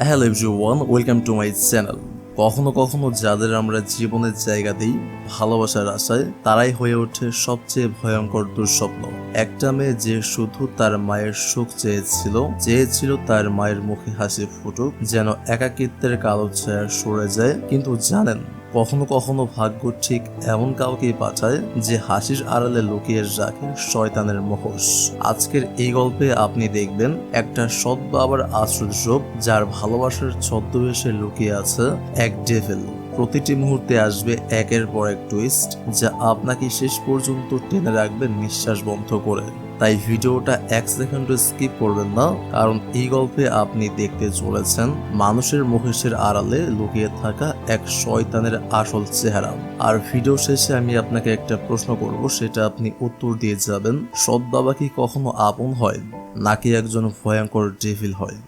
Hello everyone, welcome to my channel. কখনো কখনো যাদের আমরা জীবনের জায়গা দিই ভালোবাসার আশায়, তারাই হয়ে ওঠে সবচেয়ে ভয়ঙ্কর দুঃস্বপ্ন। একটা মেয়ে যে শুধু তার মায়ের সুখ চেয়েছিল তার মায়ের মুখে হাসি ফুটুক, যেন একাকিত্বের কালো ছায়া সরে যায়। কিন্তু জানেন, কখনো কখনো ভাগ্য ঠিক এমন কাউকেই পাঠায় যে হাসির আড়ালে লুকিয়ে রাখে শয়তানের মুখোশ। আজকের এই গল্পে আপনি দেখবেন একটা সৎ বাবার আশ্চর্য, যার ভালোবাসার ছদ্মবেশে লুকিয়ে আছে এক ডেভিল। প্রতিটি মুহূর্তে আসবে একের পর এক টুইস্ট, যা আপনাকে শেষ পর্যন্ত টেনে রাখবে নিঃশ্বাস বন্ধ করে। তাই ভিডিওটা এক সেকেন্ডও স্কিপ করবেন না, কারণ এই গল্পে আপনি দেখতে চলেছেন মানুষের মুখোশের আড়ালে লুকিয়ে থাকা এক শয়তানের আসল চেহারা। আর ভিডিও শেষে আমি আপনাকে একটা প্রশ্ন করব, সেটা আপনি উত্তর দিয়ে যাবেন। সৎ বাবা কি কখনো আপন হয়, নাকি একজন ভয়ঙ্কর ডেভিল হয়?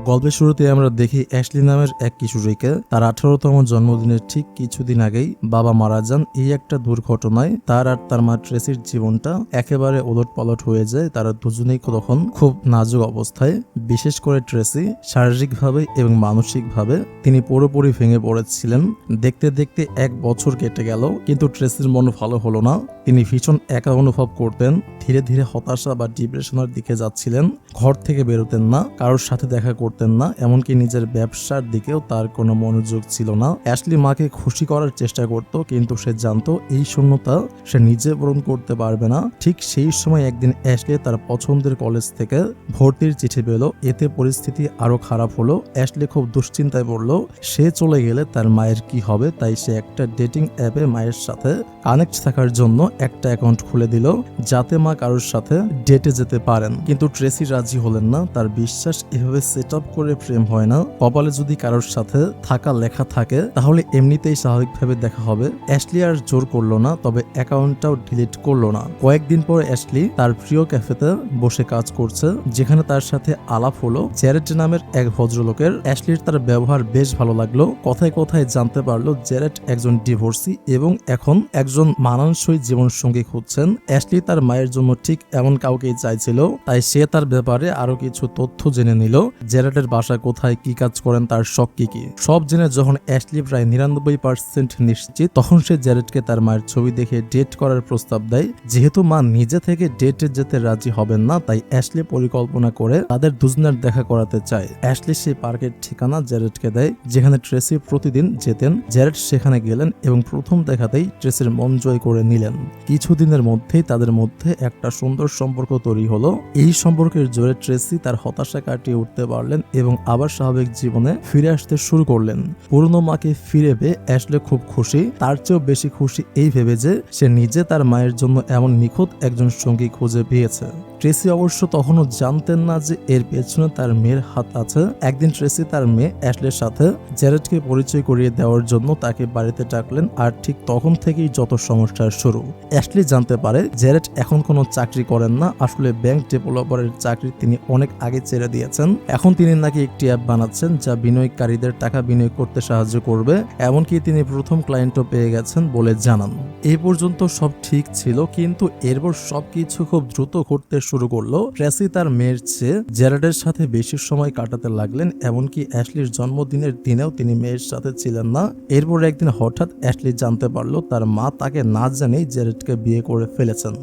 গল্পের শুরুতে আমরা দেখি অ্যাশলি নামের এক কিশোরীকে। তার 18তম জন্মদিনের ঠিক কিছুদিন আগেই বাবা মারা যান। এই একটা দুর্ঘটনায় তার আর তার মা ট্রেসির জীবনটা একেবারে ওলটপালট হয়ে যায়। তারা দুজনেই তখন খুব নাজুক অবস্থায়। বিশেষ করে ট্রেসি শারীরিকভাবে এবং মানসিকভাবে তিনি পুরোপুরি ভেঙে পড়েছিলেন। দেখতে দেখতে 1 বছর কেটে গেল, কিন্তু ট্রেসির মন ভালো হলো না। তিনি ভীষণ একা অনুভব করতেন। ধীরে ধীরে হতাশা বা ডিপ্রেশনের দিকে যাচ্ছিলেন। ঘর থেকে বেরোতেন না, কারোর সাথে দেখা করতেন না, এমনকি নিজের ব্যবসার দিকেও তার কোনো মনোযোগ ছিল না। অ্যাশলি মাকে খুশি করার চেষ্টা করত, কিন্তু সে জানতো এই শূন্যতা সে নিজে পূরণ করতে পারবে না। ঠিক সেই সময় একদিন অ্যাশলি তার পছন্দের কলেজ থেকে ভর্তির চিঠি পেল। এতে পরিস্থিতি আরো খারাপ হলো। অ্যাশলি খুব দুশ্চিন্তায় পড়ল। সে চলে গেলে তার মায়ের কি হবে। তাই সে একটা ডেটিং অ্যাপে মায়ের সাথে কানেক্ট থাকার জন্য একটা অ্যাকাউন্ট খুলে দিল, যাতে মা কারোর সাথে ডেটে যেতে পারেন। কিন্তু ট্রেসি রাজি হলেন না। তার বিশ্বাস, এভাবে সেট আপ করে প্রেম হয় না। কপালে যদি কারোর সাথে থাকা লেখা থাকে, তাহলে এমনিতেই স্বাভাবিকভাবে দেখা হবে। অ্যাশলি আর জোর করলো না, তবে অ্যাকাউন্টটাও ডিলিট করলো না। কয়েকদিন পর অ্যাশলি তার প্রিয় ক্যাফেতে বসে কাজ করছে, যেখানে তার সাথে আলাপ হলো জ্যারেড নামের এক ভদ্রলোকের। অ্যাশলির তার ব্যবহার বেশ ভালো লাগলো। কথায় কথায় জানতে পারলো জ্যারেড একজন ডিভোর্সি এবং এখন একজন মানানসই জীবনসঙ্গী খুঁজছেন। অ্যাশলি তার মায়ের জন্য ঠিক এমন কাউকেই চাইছিল, তাই সে তার ব্যাপারে আরো কিছু তথ্য জেনে নিল। জ্যারেডের বাসা কোথায়, কি কাজ করেন, তার শখ কি কি, সব জেনে যখন অ্যাশলি প্রায় 99% নিশ্চিত, তখন সে জ্যারেডকে তার মায়ের ছবি দেখে ডেট করার প্রস্তাব দেয়। যেহেতু মা নিজে থেকে ডেটে যেতে রাজি হবেন না, তাই অ্যাশলি পরিকল্পনা করে তাদের দুজনের দেখা করাতে চায়। অ্যাশলি সেই পার্কের ঠিকানা জ্যারেডকে দেয়, যেখানে ট্রেসি প্রতিদিন যেতেন। জ্যারেড সেখানে গেলেন এবং প্রথম দেখাতেই ট্রেসির মন জয় করে নিলেন। কিছুদিনের মধ্যেই তাদের মধ্যে একটা সুন্দর সম্পর্ক তৈরি হলো। এই সম্পর্কের জোরে ট্রেসি তার হতাশা কাটিয়ে উঠতে পারলেন এবং আবার স্বাভাবিক জীবনে ফিরে আসতে শুরু করলেন। পুরনো মাকে ফিরে পেয়ে অ্যাশলে খুব খুশি। তার চেয়েও বেশি খুশি এই ভেবে যে সে নিজে তার মায়ের জন্য এমন নিখুঁত একজন সঙ্গী খুঁজে পেয়েছে। ট্রেসি অবশ্য তখনও জানতেন না যে এর পেছনে তার মেয়ের হাত আছে। একদিন ট্রেসি তার মেয়ে অ্যাশলের সাথে জ্যারেডকে পরিচয় করিয়ে দেওয়ার জন্য তাকে বাড়িতে ডাকলেন, আর ঠিক তখন থেকেই যত সমস্যার শুরু। অ্যাশলি জানতে পারে জ্যারেড এখন কোনো চাকরি করেন না। আসলে ব্যাংক ডেভেলপারের চাকরি তিনি অনেক আগে ছেড়ে দিয়েছেন। এখন তিনি নাকি একটি অ্যাপ বানাচ্ছেন, যা বিনিয়োগকারীদের টাকা বিনিয়োগ করতে সাহায্য করবে। এমনকি তিনি প্রথম ক্লায়েন্টও পেয়ে গেছেন বলে জানান। এই পর্যন্ত সব ঠিক ছিল, কিন্তু এরপর সবকিছু খুব দ্রুত ঘটতে শুরু করলো। ট্রেসি তার মেয়ের চেয়ে জ্যারেডের সাথে বেশি সময় কাটাতে লাগলেন। এমনকি অ্যাশলির জন্মদিনের দিনেও তিনি মেয়ের সাথে ছিলেন না। এরপর একদিন হঠাৎ অ্যাশলি জানতে পারলো তার মা তাকে না জানেই জ্যারেডকে বিয়ে করে ফেলেছেন।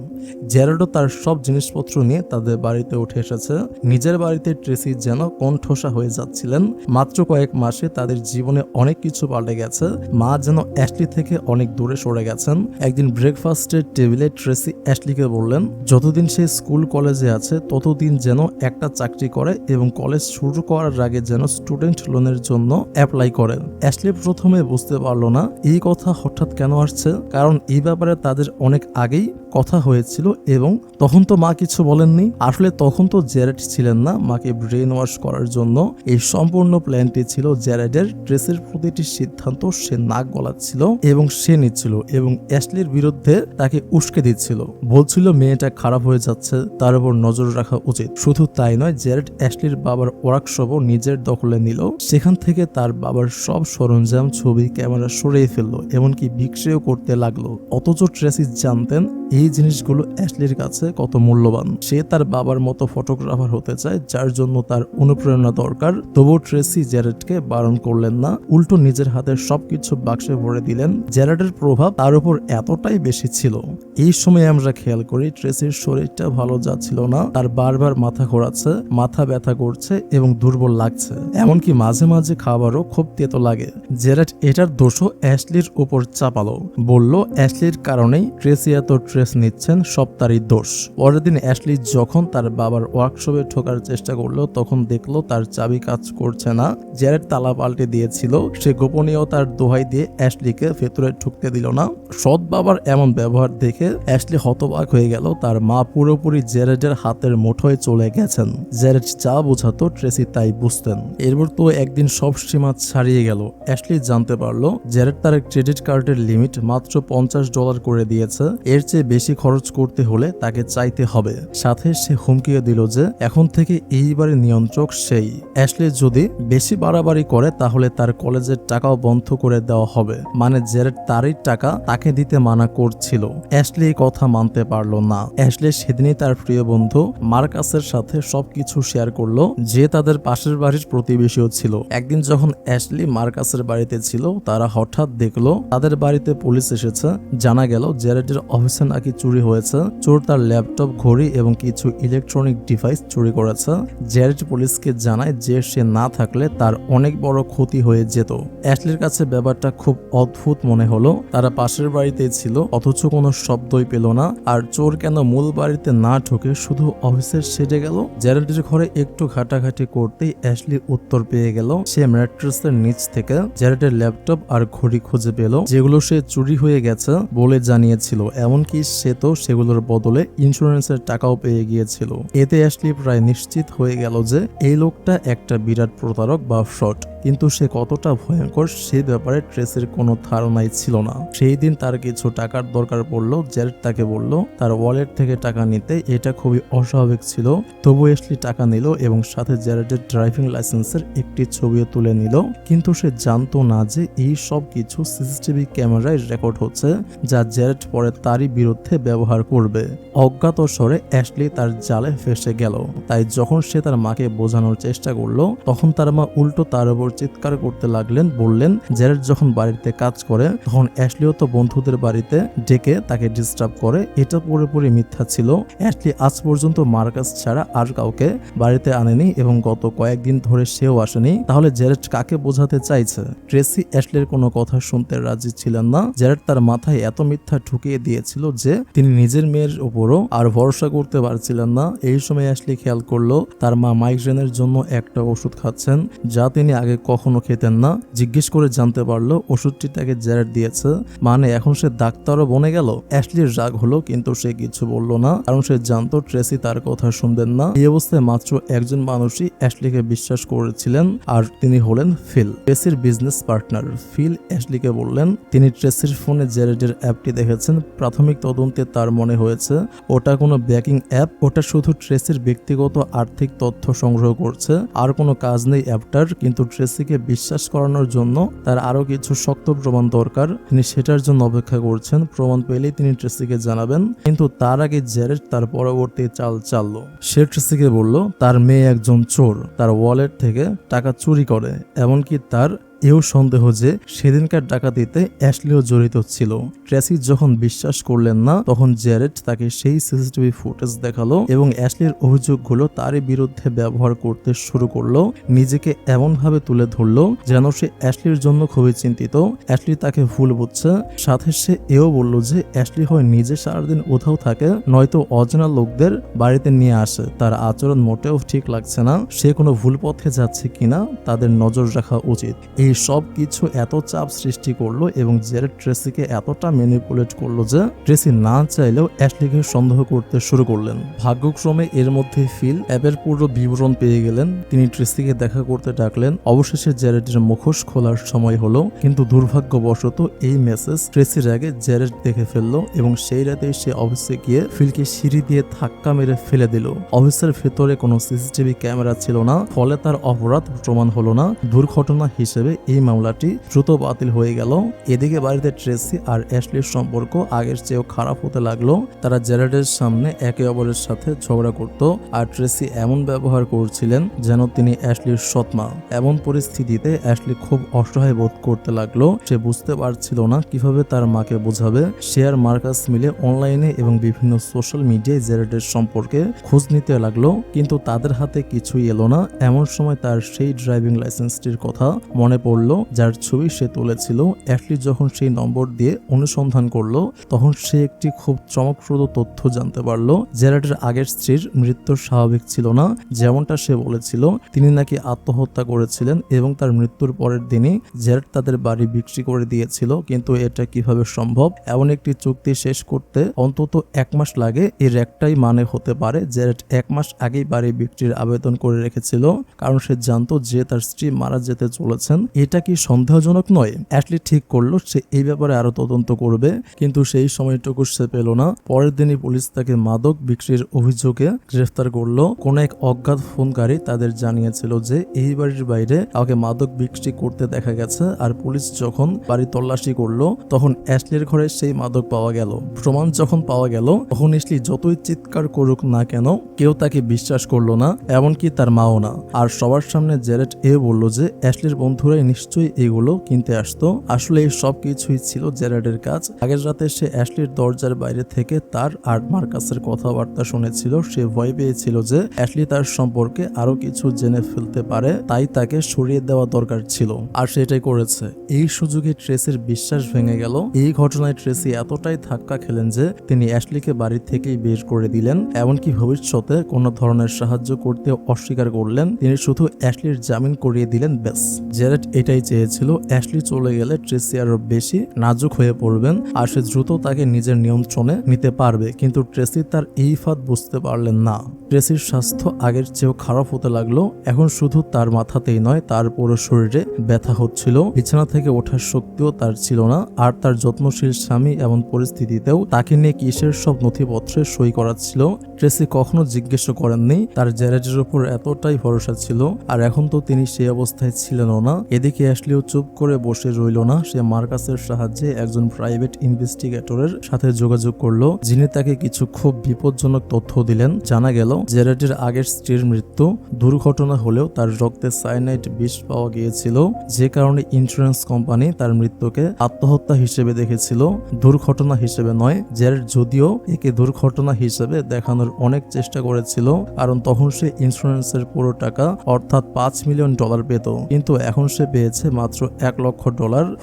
জ্যারেডও তার সব জিনিসপত্র নিয়ে তাদের বাড়িতে উঠে এসেছে। নিজের বাড়িতে ট্রেসি যেন কণ্ঠসা হয়ে যাচ্ছিলেন। মাত্র কয়েক মাসে তাদের জীবনে অনেক কিছু পাল্টে গেছে। মা যেন অ্যাশলি থেকে অনেক দূরে সরে গেছেন। একদিন ব্রেকফাস্টের টেবিলে ট্রেসি অ্যাশলিকে বললেন, যতদিন সে স্কুল কলেজে আছে ততদিন যেন একটা চাকরি করে এবং কলেজ শুরু করার আগে যেন স্টুডেন্ট লোনের জন্য অ্যাপ্লাই করে। অ্যাশলি প্রথমে বুঝতে পারলো না এই কথা হঠাৎ কেন আসছে, কারণ এই ব্যাপারে তাদের অনেক আগেই কথা হয়েছিল এবং তখন তো মা কিছু বলেননি। আসলে তখন তো জ্যারেড ছিলেন না। মাকে ব্রেন ওয়াশ করার জন্য এই সম্পূর্ণ প্ল্যানটি ছিল জ্যারেডের। ট্রেসির প্রতিটি সিদ্ধান্ত সে নাক গলাচ্ছিল এবং সে নিচ্ছিল এবং অ্যাশলির বিরুদ্ধে তাকে উস্কে দিচ্ছিল। বলছিল মেয়েটা খারাপ হয়ে যাচ্ছে, তার উপর নজর রাখা উচিত। শুধু তাই নয়, জ্যারেড অ্যাশলির বাবার ওয়ার্কশপও নিজের দখলে নিল। সেখান থেকে তার বাবার সব সরঞ্জাম, ছবি, ক্যামেরা সরিয়ে ফেললো, এমনকি বিক্রিও করতে লাগলো। অথচ ট্রেসি জানতেন এই জিনিসগুলো অ্যাশলির কাছে কত মূল্যবান। সে তার বাবার মতো ফটোগ্রাফার হতে চায়, যার জন্য তার অনুপ্রেরণা দরকার। তবুও ট্রেসি জ্যারেডকে বারণ করলেন না, উল্টো নিজের হাতে সবকিছু বাক্সে ভরে দিলেন। জ্যারেডের প্রভাব তার উপর এতটাই বেশি ছিল। এই সময় আমরা খেয়াল করি ট্রেসির শরীরটা ভালো যাচ্ছিল না, তার বারবার মাথা ঘোরাচ্ছে, মাথা ব্যথা করছে এবং দুর্বল লাগছে। এমনকি মাঝে মাঝে খাবারও খুব তেতো লাগে। জেরাড এটার দোষও অ্যাশলির উপর চাপালো, বলল অ্যাশলির কারণেই ট্রেসি এত স্ট্রেস নিচ্ছেন, সব তারই দোষ। পরের দিন অ্যাশলি যখন তার বাবার ওয়ার্কশপে ঢোকার চেষ্টা করলো তখন দেখলো তার চাবি কাজ করছে না। জেরাড তালা পাল্টে দিয়েছিল। সে গোপনীয়তার দোহাই দিয়ে অ্যাশলিকে ভেতরে ঢুকতে দিল না। সৎ বাবার এমন ব্যবহার দেখে অ্যাশলি হতবাক হয়ে গেল। তার মা পুরোপুরি জেরাডের হাতের মুঠোয় চলে গেছেন। জেরাড যা বোঝাতো ট্রেসি তাই বুঝতেন। এরপর তো একদিন সব সীমা ছাড়িয়ে গেল। অ্যাশলি জানতে পারলো জেরাড তার ক্রেডিট কার্ডের লিমিট মাত্র $50 করে দিয়েছে। এর চেয়ে বেশি খরচ করতে হলে তাকে চাইতে হবে। সাথে সে হুমকিয়ে দিল যে এখন থেকে এইবারে নিয়ন্ত্রক সেই। অ্যাশলি যদি বেশি বাড়াবাড়ি করে তাহলে তার কলেজের টাকাও বন্ধ করে দেওয়া হবে। মানে জেরাড তারই টাকা তাকে দিতে মানা করছিল। অ্যাশলি এই কথা মানতে পারলো না। অ্যাশলি সেদিনই তার প্রিয় বন্ধু মার্কাসের সাথে সবকিছু শেয়ার করলো, যে তাদের পাশের বাড়ির প্রতিবেশীও ছিল। একদিন যখন অ্যাশলি মার্কাসের বাড়িতে ছিল, তারা হঠাৎ দেখলো তাদের বাড়িতে পুলিশ এসেছে। জানা গেল জেরাডের অফিসে নাকি চুরি হয়েছে। চোর তার ল্যাপটপ, ঘড়ি এবং কিছু ইলেকট্রনিক ডিভাইস চুরি করেছে। জেরাড পুলিশকে জানায় যে সে না থাকলে তার অনেক বড় ক্ষতি হয়ে যেত। অ্যাশলির কাছে ব্যাপারটা খুব অদ্ভুত মনে হলো। তারা পাশের বাড়িতেই ছিল, অথচ কোনো শব্দই পেল না। আর চোর কেন মূল বাড়িতে না ঢুকে শুধু অফিসের সেটে গেল? জেরাডের ঘরে একটু ঘাটাঘাটি করতেই অ্যাশলি উত্তর পেয়ে গেল। সে ম্যাট্রেসের নিচ থেকে জেরাডের ল্যাপটপ আর ঘড়ি খুঁজে পেল, যেগুলো সে চুরি হয়ে গেছে বলে জানিয়েছিল। এমনকি সে তো সেগুলোর বদলে ইন্স্যুরেন্সের টাকাও পেয়ে গিয়েছিল। এতে অ্যাশলি প্রায় নিশ্চিত হয়ে গেল যে এই লোকটা একটা বিরাট প্রতারক বা ফ্রড। কিন্তু সে কতটা ভয়ঙ্কর সে ব্যাপারে ট্রেসির কোনো ধারণাই ছিল না। সেই দিন তার কিছু টাকার দরকার পড়লো। জেরাড তাকে বলল তার ওয়ালেট থেকে টাকা নিতে। এটা খুবই অস্বাভাবিক ছিল, তবু অ্যাশলি টাকা নিল এবং সাথে জেরাডের ড্রাইভিং লাইসেন্সের একটি ছবিও তুলে নিল। কিন্তু সে জানতো না যে এই সব কিছু সিসিটিভি ক্যামেরায় রেকর্ড হচ্ছে, যা জেরাড পরে তারই বিরুদ্ধে ব্যবহার করবে। অজ্ঞাত স্বরে অ্যাশলি তার জালে ফেসে গেল। তাই যখন সে তার মাকে বোঝানোর চেষ্টা করলো তখন তার মা উল্টো তার উপর চিৎকার করতে লাগলেন। বললেন জেরাড যখন বাড়িতে কাজ করে তখন অ্যাশলিও তো বন্ধুদের বাড়িতে ডেকে তাকে ডিস্টার্ব করে। এটা পুরোপুরি মিথ্যা ছিল। অ্যাশলি আজ পর্যন্ত মার্কাস ছাড়া আর কাউকে বাড়িতে আনেনি এবং গত কয়েকদিন ধরে সেও আসেনি। তাহলে জেরাড কাকে বোঝাতে চাইছে? ট্রেসি অ্যাশলির কোনো কথা শুনতে রাজি ছিলেন না। জেরাড তার মাথায় এত মিথ্যা ঢুকিয়ে দিয়েছিল যে তিনি নিজের মেয়ের উপরও আর ভরসা করতে পারছিলেন না। এই সময় অ্যাশলি খেয়াল করলো তার মা মাইগ্রেনের জন্য একটা ওষুধ খাচ্ছেন, যা তিনি আগে কখনো খেতেন না। জিজ্ঞেস করে জানতে পারলো ওষুধটি তাকে জেরাড দিয়েছে। মানে এখন সে ডাক্তারও বনে গেল। অ্যাশলির রাগ হলো, কিন্তু সে কিছু বলল না, কারণ সে জানতো ট্রেসি তার কথা শুনবেন না। এই অবস্থায় মাত্র একজন মানুষই অ্যাশলিকে বিশ্বাস করেছিলেন, আর তিনি হলেন ফিল, ট্রেসির বিজনেস পার্টনার। ফিল অ্যাশলিকে বললেন তিনি ট্রেসির ফোনে জেরাডের অ্যাপটি দেখেছেন। প্রাথমিক তদন্তে তার মনে হয়েছে ওটা কোনো ব্যাকিং অ্যাপ, ওটা শুধু ট্রেসির ব্যক্তিগত আর্থিক তথ্য সংগ্রহ করছে, আর কোনো কাজ নেই অ্যাপটার। কিন্তু ট্রেসিকে বিশ্বাস করানোর জন্য তার আরো কিছু শক্ত প্রমাণ দরকার। তিনি সেটার জন্য অপেক্ষা করছেন। প্রমাণ পেলেই তিনি ট্রেসিকে জানাবেন। কিন্তু তার আগে জেরাড তার পরবর্তী চাল চাললো। সে ট্রেসিকে বলল তার মেয়ে একজন চোর, তার ওয়ালেট থেকে টাকা চুরি করে। এমনকি তার এও সন্দেহ যে সেদিনকার ডাকাতিতে অ্যাশলিও জড়িত ছিল। ট্রেসি যখন বিশ্বাস করলেন না তখন জেরাড তাকে সেই সিসিটিভি ফুটেজ দেখালো এবং অ্যাশলির অভিযোগগুলো তারই বিরুদ্ধে ব্যবহার করতে শুরু করলো। নিজেকে এমন ভাবে তুলে ধরলো যেন সে অ্যাশলির জন্য খুবই চিন্তিত। অ্যাশলি তাকে ভুল বুঝছে। সাথে সে এও বলল যে অ্যাশলি হয় নিজে সারাদিন কোথাও থাকে, নয়তো অজানা লোকদের বাড়িতে নিয়ে আসে। তার আচরণ মোটেও ঠিক লাগছে না। সে কোনো ভুল পথে যাচ্ছে কিনা তাদের নজর রাখা উচিত। এই সব কিছু এত চাপ সৃষ্টি করলো এবং জেরাড ট্রেসিকে এতটা ম্যানিপুলেট করলো যে ট্রেসি না চাইলেও অ্যাশলিকে সন্দেহ করতে শুরু করলেন। ভাগ্যক্রমে এর মধ্যে ফিল অ্যাপের পুরো বিবরণ পেয়ে গেলেন। তিনি ট্রেসিকে দেখা করতে ডাকলেন। অবশেষে জেরাডের মুখোশ খোলার সময় হলো, কিন্তু দুর্ভাগ্যবশত এই মেসেজ ট্রেসির আগে জেরাড দেখে ফেললো এবং সেই রাতে সে অফিসে গিয়ে ফিলকে সিঁড়ি দিয়ে ধাক্কা মেরে ফেলে দিল। অফিসের ভেতরে কোনো সিসিটিভি ক্যামেরা ছিল না, ফলে তার অপরাধ প্রমাণ হলো না। দুর্ঘটনা হিসেবে এই মামলাটি দ্রুত বাতিল হয়ে গেল। এদিকে বাড়িতে ট্রেসি আর অ্যাশলির সম্পর্ক আগের চেয়েও খারাপ হতে লাগলো। তারা জেরার্ডের সামনে একে অপরের সাথে ঝগড়া করত আর ট্রেসি এমন ব্যবহার করছিলেন যেন তিনি অ্যাশলির সৎমা। এমন পরিস্থিতিতে অ্যাশলি খুব অসহায় বোধ করতে লাগলো। সে বুঝতে পারছিল না কিভাবে তার মাকে বোঝাবে। সে আর মার্কাস মিলে অনলাইনে এবং বিভিন্ন সোশ্যাল মিডিয়ায় জেরার্ডের সম্পর্কে খোঁজ নিতে লাগলো, কিন্তু তাদের হাতে কিছুই এলো না। এমন সময় তার সেই ড্রাইভিং লাইসেন্সটির কথা মনে পড়লো যার ছবি সে তুলেছিল। অ্যাশলি যখন সেই নম্বর দিয়ে অনুসন্ধান করলো তখন সে একটি খুব চমকপ্রদ তথ্য জানতে পারলো। জেরার্ডের আগের স্ত্রীর মৃত্যু স্বাভাবিক ছিল না, যেমনটা সে বলেছিল। তিনি নাকি আত্মহত্যা করেছিলেন এবং তার মৃত্যুর পরের দিনই জেরার্ড তাদের বাড়ি বিক্রি করে দিয়েছিল। কিন্তু এটা কিভাবে সম্ভব? এমন একটি চুক্তি শেষ করতে অন্তত 1 মাস লাগে। এর একটাই মানে হতে পারে জেরার্ড 1 মাস আগেই বাড়ি বিক্রির আবেদন করে রেখেছিল, কারণ সে জানতো যে তার স্ত্রী মারা যেতে চলেছেন। এটা কি সন্দেহজনক নয়? অ্যাশলি ঠিক করলো সে এই ব্যাপারে আরো তদন্ত করবে, কিন্তু সেই সময়টুকু সে পেল না। পরের দিনই পুলিশ তাকে মাদক বিক্রির অভিযোগে গ্রেফতার করলো। কোন এক অজ্ঞাত ফোনকারী তাদের জানিয়েছিল যে এই বাড়ির বাইরে কাউকে মাদক বিক্রি করতে দেখা গেছে। আর পুলিশ যখন বাড়ি তল্লাশি করলো তখন অ্যাশলির ঘরে সেই মাদক পাওয়া গেল। প্রমাণ যখন পাওয়া গেল তখন অ্যাশলি যতই চিৎকার করুক না কেন কেউ তাকে বিশ্বাস করলো না, এমনকি তার মাও না। আর সবার সামনে জেরার্ড বলল যে অ্যাশলির বন্ধুরাই নিশ্চয়ই এগুলো কিনতে আসতো। আসলে এই সব কিছুই ছিল জেরার্ডের কাজ। আগের রাতে সে অ্যাশলির দরজার বাইরে থেকে তার আর মার্কাসের কথাবার্তা শুনেছিল। সে ভয় পেয়েছিল যে অ্যাশলি তার সম্পর্কে আরো কিছু জেনে ফেলতে পারে, তাই তাকে সরিয়ে দেওয়া দরকার ছিল। আর সেটাই করেছে। এই সুযোগে ট্রেসির বিশ্বাস ভেঙে গেল। এই ঘটনায় ট্রেসি এতটাই ধাক্কা খেলেন যে তিনি অ্যাশলিকে বাড়ি থেকেই বের করে দিলেন, এমনকি ভবিষ্যতে কোনো ধরনের সাহায্য করতে অস্বীকার করলেন। তিনি শুধু অ্যাশলির জামিন করিয়ে দিলেন, ব্যাস। জেরার্ড এটাই চেয়েছিল। অ্যাশলি চলে গেলে ট্রেসি আরো বেশি নাজুক হয়ে পড়বেন আর সে দ্রুত তাকে নিজের নিয়ন্ত্রণে নিতে পারবে। কিন্তু ট্রেসি তার এই ফাঁদ বুঝতে পারলেন না। ট্রেসির স্বাস্থ্য আগের চেয়েও খারাপ হতে লাগলো। এখন শুধু তার মাথাতেই নয়, তার পুরো শরীরে ব্যথা হচ্ছিল। বিছানা থেকে ওঠার শক্তিও তার ছিল না। আর তার যত্নশীল স্বামী এমন পরিস্থিতিতেও তাকে নিয়ে কিসের সব নথিপত্রে সই করাচ্ছিল। ট্রেসি কখনো জিজ্ঞেস করেননি। তার জেরার্ডের উপর এতটাই ভরসা ছিল, আর এখন তো তিনি সেই অবস্থায় ছিলেনও না। এদিকে অ্যাশলিও চুপ করে বসে রইল না। সে মার্কাসের সাহায্যে একজন প্রাইভেট ইনভেস্টিগেটরের সাথে যোগাযোগ করলো, যিনি তাকে কিছু খুব বিপজ্জনক তথ্য দিলেন। জানা গেল জেরার্ডের আগের স্ত্রীর মৃত্যু দুর্ঘটনা হলেও তার রক্তে সায়ানাইড বিষ পাওয়া গিয়েছিল, যে কারণে ইন্স্যুরেন্স কোম্পানি তার মৃত্যুকে আত্মহত্যা হিসেবে দেখেছিল, দুর্ঘটনা হিসেবে নয়। জেরার্ড যদিও একে দুর্ঘটনা হিসেবে দেখানোর অনেক চেষ্টা করেছিল, কারণ তখন সে ইন্স্যুরেন্সের পুরো টাকা অর্থাৎ $5 মিলিয়ন পেত, কিন্তু এখন সে পেয়েছে মাত্র $1 লক্ষ।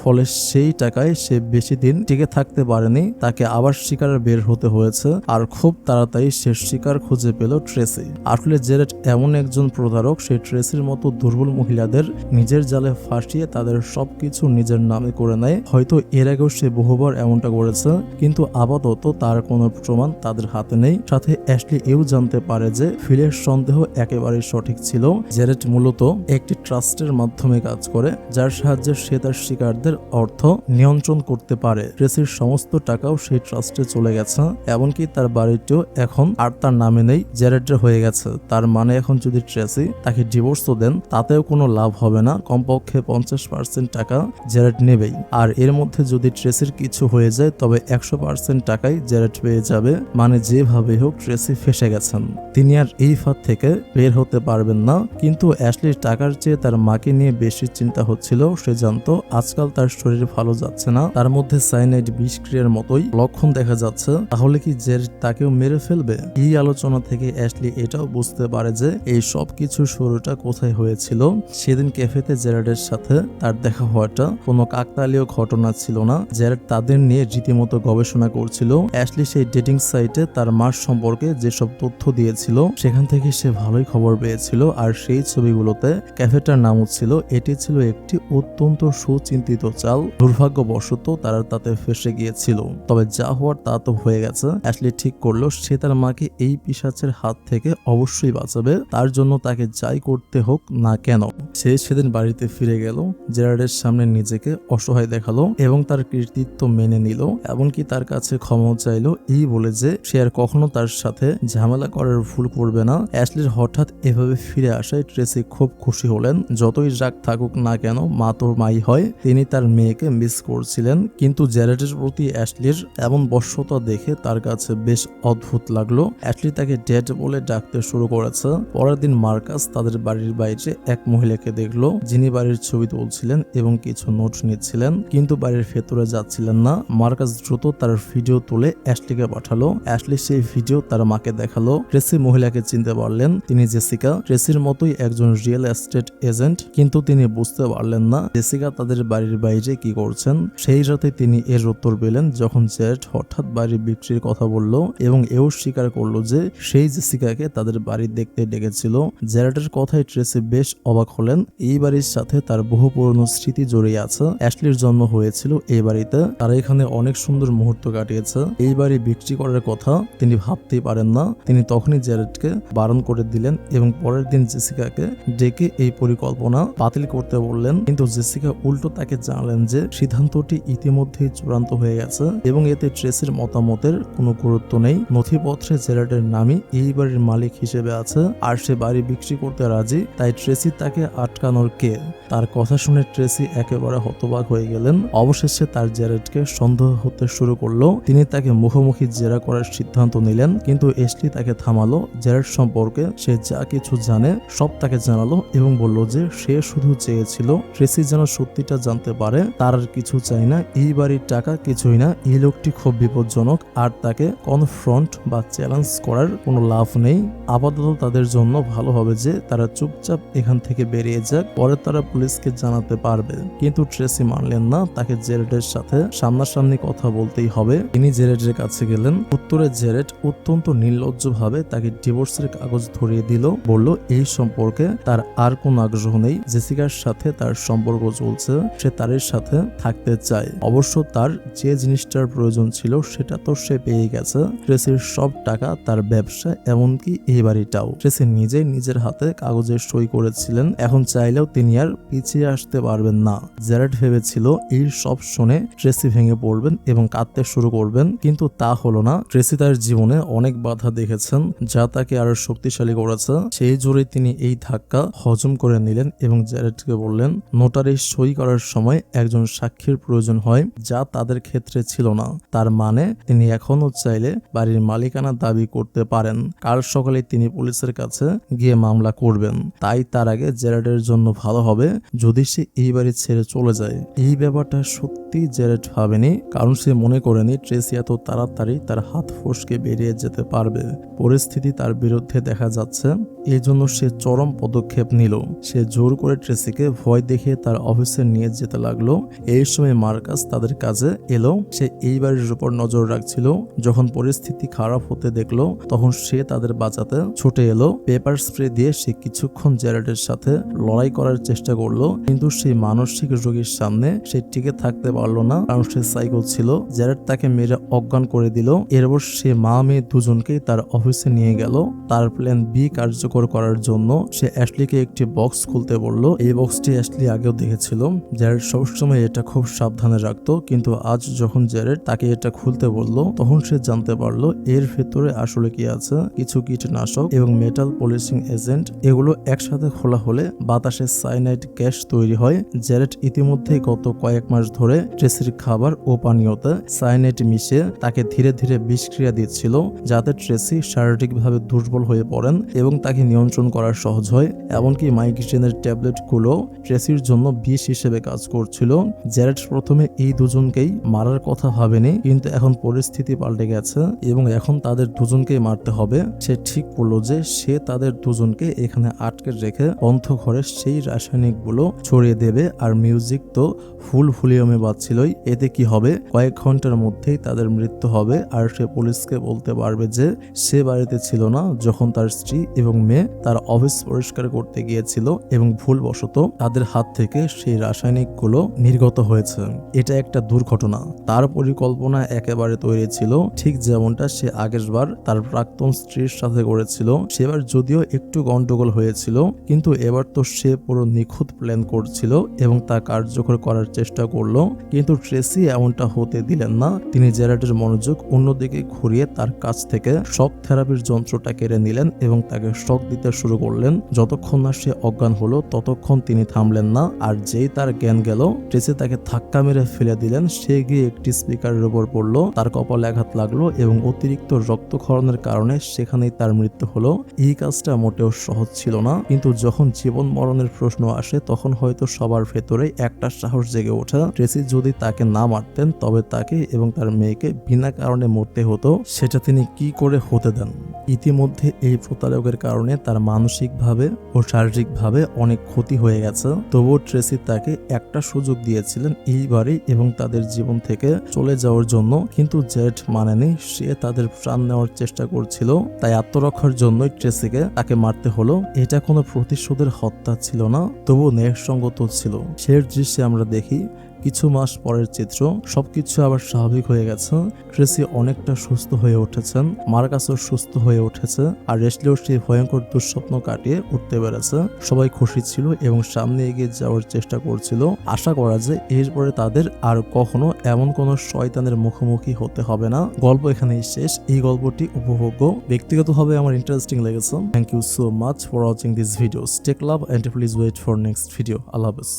ফলে সেই টাকায় সে বেশি দিন টিকে থাকতে পারেনি। তাকে আবার শিকারে বের হতে হয়েছে, আর খুব তাড়াতাড়ি সে শিকার খুঁজে পেল ট্রেসি। আসলে জেরার্ড এমন একজন প্রতারক, সেই ট্রেসির মতো দুর্বল মহিলাদের নিজের জালে ফাঁসিয়ে তাদের সবকিছু নিজের নামে করে নেয়। হয়তো এর আগেও সে বহুবার এমনটা করেছে, কিন্তু আপাতত তার কোনো প্রমাণ তাদের হাতে নেই। সাথে অ্যাশলি এও জানতে পারে যে ফিলের সন্দেহ একেবারে সঠিক ছিল। জেরার্ড মূলত একটি ট্রাস্টের মাধ্যমে কাজ করে, যার সাহায্যে সে তার শিকারদের অর্থ নিয়ন্ত্রণ করতে পারে। ট্রেসির সমস্ত টাকাও সেই ট্রাস্টে চলে গেছে, এমনকি তার বাড়িটিও এখন আর তার নামে নেই, জেরার্ডের হয়ে গেছে। তার মানে এখন যদি ট্রেসি তাকে ডিভোর্সও দেন তাতেও কোনো লাভ হবে না। কমপক্ষে 50% টাকা জেরার্ড নেবেই। আর এর মধ্যে যদি ট্রেসির কিছু হয়ে যায় তবে 100% টাকাই জেরার্ড পেয়ে যাবে। মানে যেভাবে হোক ট্রেসি ফেসে গেছেন, তিনি আর এই ফাঁদ থেকে বের হতে পারবেন না। কিন্তু অ্যাশলির টাকার চেয়ে তার মাকে নিয়ে বেশি চিন্তা হচ্ছিল। সে জানতো আজকাল তার শরীর ভালো যাচ্ছে না, তার মধ্যে সায়ানাইড বিষ ক্রিয়ার মতোই লক্ষণ দেখা যাচ্ছে। তাহলে কি জেরার্ড তাকেও মেরে ফেলবে? এই আলোচনা থেকে অ্যাশলি এটাও বুঝতে পারে যে এই সব কিছু শুরুটা কোথায় হয়েছিল। সেদিন ক্যাফেতে জেরার্ডের সাথে তার দেখা হওয়াটা কোনো কাকতালীয় ঘটনা ছিল না। জেরার্ড তাদের নিয়ে রীতিমতো গবেষণা করছিল। অ্যাশলি সেই ডেটিং সাইটে তার মার সম্পর্কে যেসব তথ্য দিয়েছিল সেখান থেকে সে ভালোই খবর পেয়েছিল। আর সেই ছবিগুলোতে ক্যাফেটার নামও ছিল। এটি ছিল একটি অত্যন্ত সুচিন্তিত চাল। দুর্ভাগ্যবশত তারা তাতে ফেসে গিয়েছিল। তবে যা হওয়ার তা তো হয়ে গেছে। অ্যাশলি ঠিক করলো সে তার মাকে এই পিশাচের হাত থেকে অবশ্যই বাঁচাবে। তার জন্য তাকে যাই করতে হোক না কেন। সে সেদিন বাড়িতে ফিরে গেল, জেরার্ডের সামনে নিজেকে অসহায় দেখালো এবং তার কৃতিত্ব মেনে নিল। এমনকি তার কাছে ক্ষমা চাইলো, এই বলে যে সে আর কখনো তার সাথে ঝামেলা করার ভুল করবে না। অ্যাশলির হঠাৎ এভাবে ফিরে আসায় ট্রেসি খুব খুশি হলেন। যতই রাগ থাকুক না কেন মা তো মাই হয়। তিনি তার মেয়েকে মিস করছিলেন, কিন্তু জেরেটের প্রতি অ্যাশলির এমন বশ্যতা দেখে তার কাছে বেশ অদ্ভুত লাগলো। অ্যাশলি তাকে ড্যাড বলে ডাকতে শুরু করেছে। পরের দিন মার্কাস তাদের বাড়ির বাইরে এক মহিলাকে দেখলো, যিনি বাড়ির ছবি তুলছিলেন এবং কিছু নোট নিচ্ছিলেন, কিন্তু বাড়ির ভেতরে যাচ্ছিলেন না। মার্কাস দ্রুত তার ভিডিও তুলে অ্যাশলিকে পাঠালো। অ্যাশলি সেই ভিডিও তার মাকে দেখালো। ট্রেসি মহিলাকে চিনতে পারলেন, তিনি জেসিকা, ট্রেসির মতোই একজন রিয়েল এস্টেট এজেন্ট, কিন্তু তিনি বুঝতে পারলেন না জেসিকা তাদের বাড়ির বাইরে কি করছেন। সেই রাতে তিনি এর উত্তর পেলেন যখন জেরেট হঠাৎ বাড়ি বিক্রির কথা বলল এবং এও স্বীকার করলো যে সেই জেসিকাকে তাদের বাড়ি দেখতে ডেকেছিল। জেরেটের কথায় ট্রেসি বেশ অবাক হলেন। এই বাড়ির সাথে তার বহু পুরনো স্মৃতি জড়িয়ে আছে। অ্যাশলির জন্ম হয়েছিল এই বাড়িতে, তারা এখানে অনেক সুন্দর মুহূর্ত কাটিয়েছে। এই বাড়ি বিক্রি করার কথা তিনি ভাবতেই পারেন না। তিনি তখনই জেরেটকে বারণ করে দিলেন এবং পরের দিন জেসিকাকে ডেকে এই পরিকল্পনা বাতিল করতে বললেন, কিন্তু জেসিকা উল্টো তাকে জানালেন যে সিদ্ধান্তটি ইতিমধ্যেই চূড়ান্ত হয়ে গেছে এবং এতে ট্রেসির মতামতের কোনো গুরুত্ব নেই। নথিপত্রে জেরেটের নামই এই বাড়ির মালিক হিসেবে আছে আর সে বাড়ি বিক্রি করতে রাজি, তাই ট্রেসি তাকে আটকানোর কে? তার কথা শুনে ট্রেসি একেবারে হতবাক হয়ে গেলেন। অবশেষে তার জেরেটকে সন্দেহ হতে শুরু করলো। তিনি তাকে মুখোমুখি জেরা করার সিদ্ধান্ত নিলেন, কিন্তু এশলি তাকে থামালো। জেরেট সম্পর্কে সে যা কিছু জানে সব তাকে জানালো এবং বলল যে সে শুধু চেয়েছিল ট্রেসি যেন সত্যিটা জানতে পারে, তার আর কিছু চাই না। এই বাড়ির টাকা কিছুই না, এই লোকটি খুব বিপজ্জনক আর তাকে কনফ্রন্ট বা চ্যালেঞ্জ করার কোনো লাভ নেই। আপাতত তাদের জন্য ভালো হবে যে তারা চুপচাপ এখান থেকে বেরিয়ে যাক, পরে তারা পুলিশকে জানাতে পারবে। কিন্তু ট্রেসি মানলেন না, তাকে জেরেটের সাথে সামনাসামনি কথা বলতেই হবে। তিনি জেরেটের কাছে গেলেন। উত্তরে জেরেট অত্যন্ত নির্লজ্জভাবে তাকে ডিভোর্সের কাগজ ধরিয়ে দিল, বলল এই সম্পর্কে তার আর কোনো আগ্রহ নেই, জেসিকার সাথে তার সম্পর্ক চলছে, সে তারের সাথে থাকতে চায়। অবশ্য তার যে জিনিসটার প্রয়োজন ছিল সেটা তো সে পেয়ে গেছে, ট্রেসির সব টাকা, তার ব্যবসা, এমনকি এই বাড়িটাও। ট্রেসি নিজেই নিজের হাতে কাগজে সই করেছিলেন, এখন চাইলেও তিনি আর পিছিয়ে আসতে পারবেন না। জেরেট ভেবেছিল এই সব শুনে ট্রেসি ভেঙে পড়বেন এবং কাঁদতে শুরু করবেন, কিন্তু তা হলো না। ট্রেসি তার জীবনে অনেক বাধা দেখেছেন যা তাকে আরো শক্তিশালী করেছে, সেই জোরে তিনি এই ধাক্কা হজম করে নিলেন এবং জেরেটকে বললেন নোটারি সই করার সময় একজন সাক্ষীর প্রয়োজন হয়, যা তাদের ক্ষেত্রে ছিল না। তার মানে তিনি এখনো চাইলে বাড়ির মালিকানা দাবি করতে পারেন। কাল সকালে তিনি পুলিশের কাছে গিয়ে মামলা করবেন। তাই তার আগে জেরেটের জন্য ভালো হবে যদি সে এই বাড়ি ছেড়ে চলে যায়। এই ব্যাপারটা সত্যি জেরেট ভাবেনি, কারণ সে মনে করেনি ট্রেসি এত তাড়াতাড়ি তার হাত ফসকে বেরিয়ে যেতে পারবে। পরিস্থিতি তার বিরুদ্ধে দেখা যাচ্ছে, এই জন্য সে চরম পদক্ষেপ নিল। সে জোর করে ট্রেসিকে ভয় দেখিয়ে তার অফিসে নিয়ে যেতে লাগলো। এই সময় মার্কাস তাদের কাজে এলো। সে এই বাড়ির উপর নজর রাখছিল। যখন পরিস্থিতি খারাপ হতে দেখলো তখন সে তাদের বাঁচাতে ছুটে এলো। পেপার স্প্রে দিয়ে সে কিছুক্ষণ জেরেটের সাথে লড়াই করার চেষ্টা করলো, কিন্তু সেই মানসিক রোগীর সামনে সে টিকে থাকতে পারলো না, কারণ সে সাইকো ছিল। জেরেট তাকে মেরে অজ্ঞান করে দিল। এরপর সে মা মেয়ে দুজনকেই তার অফিসে নিয়ে গেল। তার প্ল্যান বি কার্যকর করার জন্য সে অ্যাশলিকে একটি বক্স খুলতে বলল। এই বক্সটি অ্যাশলি আগেও দেখেছিল। জেরেট সবসময় এটা খুব সাবধানে রাখতো, কিন্তু আজ যখন জেরেট তাকে এটা খুলতে বলল তখন সে জানতে পারলো এর ভেতরে আসলে কি আছে। কিছু কীটনাশক এবং মেটাল পলিশিং এজেন্ট, এগুলো একসাথে খোলা হলে বাতাসে সাইনাইড গ্যাস তৈরি হয়। জেরেট ইতিমধ্যেই গত কয়েক মাস ধরে ট্রেসির খাবার ও পানীয়তে সাইনাইড মিশিয়ে তাকে ধীরে ধীরে বিষক্রিয়া দিচ্ছিল, যাতে ট্রেসি শারীরিকভাবে দুর্বল হয়ে পড়েন এবং তাকে নিয়ন্ত্রণ করা সহজ হয়। এমনকি মাইগ্রেনের ট্যাবলেটগুলো ট্রেসির জন্য বিষ হিসেবে কাজ করছিল। জেরেট প্রথমে এই দুজনকেই মারার কথা ভাবেনি, কিন্তু এখন পরিস্থিতি পাল্টে গেছে এবং এখন তাদের দুজনকেই মারতে হবে। সে ঠিক করলো যে সে তাদের দুজনকে এখানে আটকে রেখে বন্ধ ঘরে সেই রাসায়নিকগুলো ছড়িয়ে দেবে। আর মিউজিক তো ফুল ভলিউমে বাজছিলই, এতে কি হবে, কয়েক ঘন্টার মধ্যেই তাদের মৃত্যু হবে। আর সে পুলিশকে বলতে পারবে যে সে বাড়িতে ছিল না যখন তার স্ত্রী এবং মেয়ে তার অফিস পরিষ্কার করতে গিয়েছিল এবং ভুলবশত তাদের হাত থেকে সেই রাসায়নিকগুলো নির্গত হয়েছে। এটা একটা দুর্ঘটনা। তার পরিকল্পনা একেবারে তৈরি ছিল, ঠিক যেমনটা সে আগের বার তার প্রাক্তন স্ত্রীর সাথে করেছিল। সেবার যদিও একটু গন্ডগোল হয়েছিল, কিন্তু এবার তো সে পুরো নিখুঁত প্ল্যান করছিল এবং তা কার্যকর করার চেষ্টা করলো। কিন্তু ট্রেসি এমনটা হতে দিলেন না। তিনি জেরাটের মনোযোগ অন্যদিকে ঘুরিয়ে তার কাছ থেকে শক থেরাপির যন্ত্রটা কেড়ে নিলেন এবং তাকে শক দিতে শুরু করলেন। যতক্ষণ না সে অজ্ঞান হলো ততক্ষণ তিনি থামলেন না, আর যেই তার জ্ঞান গেল ট্রেসি তাকে ধাক্কা মেরে ফেলে দিলেন। সে গিয়ে একটি স্পিকারের উপর পড়লো, তার কপালে আঘাত লাগলো এবং অতিরিক্ত রক্তক্ষরণের কারণে সেখানেই তার মৃত্যু হলো। এই কাজটা মোটেও সহজ ছিল না, কিন্তু যখন জীবন মরণের প্রশ্ন আসে তখন হয়তো সবার ভেতরে একটা সাহস জেগে ওঠে। ট্রেসি যদি তাকে না মারতেন তবে তাকে এবং তার মেয়েকে বিনা কারণে মরতে হতো, সেটা তিনি কি করে হতে দেন? ইতিমধ্যে এই প্রতারকের কারণে তার মানসিকভাবে ও শারীরিকভাবে অনেক ক্ষতি হয়ে গেছে। তবুও ট্রেসি তাকে একটা সুযোগ দিয়েছিলেন এইবারে এবং তাদের জীবন থেকে চলে যাওয়ার জন্য, কিন্তু জেড মানেনি। সে তাদের প্রাণ নেওয়ার চেষ্টা করছিল, তাই আত্মরক্ষার জন্যই ট্রেসিকে তাকে মারতে হলো। এটা কোনো প্রতিশোধের হত্যা ছিল না, তবু ন্যায়সঙ্গত ছিল। শেষ দৃশ্যে আমরা দেখি কিছু মাস পরের চিত্র, সবকিছু আবার স্বাভাবিক হয়ে গেছে। ট্রেসি অনেকটা সুস্থ হয়ে উঠেছেন, মার্কাসও সুস্থ হয়ে উঠেছে, আর রেসলিও সেই ভয়ঙ্কর দুঃস্বপ্ন কাটিয়ে উঠতে পেরেছে। সবাই খুশি ছিল এবং সামনে এগিয়ে যাওয়ার চেষ্টা করছিল। আশা করা যায় এরপরে তাদের আর কখনো এমন কোনো শয়তানের মুখোমুখি হতে হবে না। গল্প এখানেই শেষ। এই গল্পটি উপভোগ্য, ব্যক্তিগতভাবে আমার ইন্টারেস্টিং লেগেছে। Thank you so much for watching this video. Take love and please wait for next video. আল্লাহ হাফেজ।